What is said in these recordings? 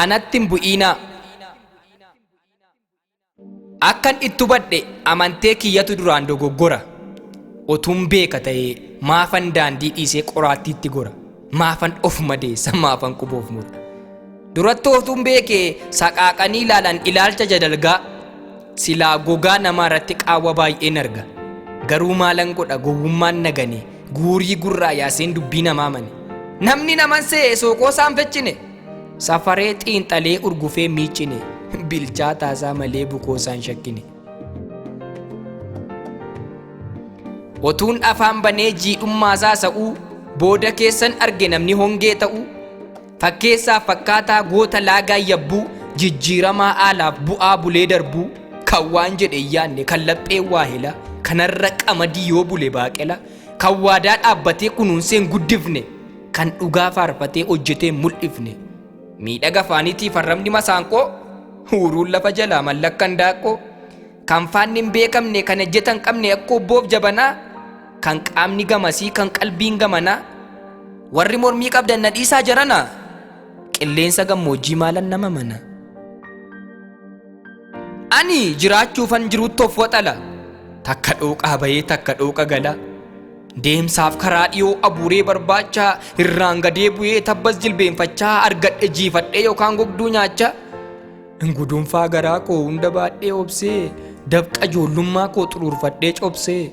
anatti hin bu'iinaa. Akkan itti hubadhe amantee kiyyatu duraan dogoggora. Otuun beeka ta'ee maafan daandii dhiisee qoraattiitti gora. Maafan of madeessa maafan quboof mura. Duratti otuun beekee saqaaqanii ilaalan ilaalcha jadalgaa. Silaa gogaa namaa irratti qaawwa baay'een arga. Garuu maalan godha gowwummaan nagane guurii gurraa yaaseen dubbii namaa mane. Namni naman se'e sookoo saanfechine. Safaree xiinxalee urgufee miicine. Bilchaataa isaa malee bukoo isaan shakkine. Otuun afaan banee jiidhummaa isaa sa'uu booda keessan arge namni hongee ta'uu. Fakkeessaa fakkaataa goota laagaa yabbuu jijjiiramaa aalaaf bu'aa bulee darbuu. Kan waan jedhe yaanne kan laphee waa hela kanarra qamadii yoo bule baaqela kan waadaa dhaabbatee kunuunseen guddifne kan dhugaa faarfatee hojjetee mul'ifne miidhaga faaniitiif arrabni masaanqoo huuruun lafa jalaa mallakkan daaqqoo kan faanni hin beekamne kan ejjetan qabne akka obboof jabanaa kan qaamni gamasii kan qalbiin gamanaa warri mormii qabdan na dhiisaa jarana qilleensa gammoojjii maalan nama mana. Ani jiraachuufan jirutti of waxala takka dhooqaa bayee takka dhooqa gala deemsaaf karaa dhiyoo abuuree barbaachaa irraan gadee bu'ee tabbas jilbeenfachaa argadhe jiifadhee yookaan gogduu nyaachaa guduunfaa garaa koo hunda baadhee obsee dabqa ijoollummaa koo xuruurfadhee cobsee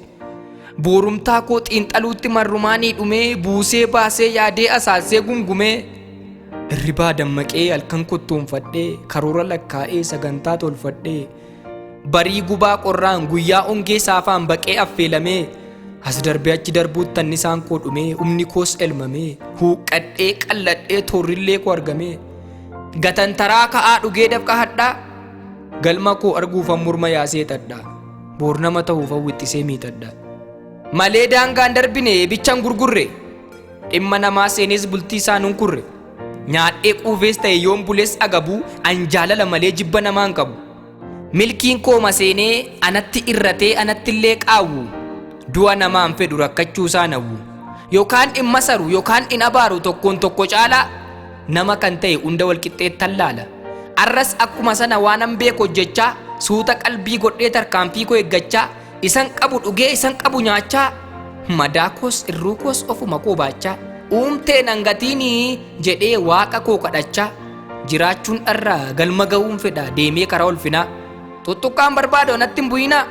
boorumtaa koo xiinxaluutti marrumaanii dhumee buusee baasee yaadee asaasee gungumee irribaa dammaqee halkan kottoonfadhee karoora lakkaa'ee sagantaa tolfadhee barii gubaa qorraan guyyaa ongee saafaan baqee affeelamee as darbee achi darbuutti annisaan koo dhumee humni koos elmamee huuqqadhee qalladhee toorrillee koo argamee gatantaraa ka'aa dhugee dafqa hadhaa galma koo arguufan morma yaasee xadhaa boor nama ta'uufan wixxisee miixadhaa malee daangaan darbine bichaan gurgurre dhimma namaa seenes bultii isaanuun kurre. Nyaadhee quufees ta'e yoon bulees agabuu an jaalala malee jibba namaan qabu. Milkiin koo maseenee anatti irratee anattillee qaawwu du'a namaan fedhu rakkachuu isaa nawwu yookaan dhimma saru yookaan in abaaru tokkoon tokko caalaa nama kan ta'e hunda walqixxeettan laala. Arras akkuma sana waan an beeku hojjechaa suuta qalbii godhee tarkaanfii koo eeggachaa isan qabu dhugee isan qabu nyaachaa madaa koos irruu koos ofuma koo baachaa. Uumtee nangatiinii jedhee waaqa koo kadhachaa jiraachuun dharraa galma ga'uun fedha deemee karaa ulfinaa tuttuqqaan barbaadu natti hin bu'inaa.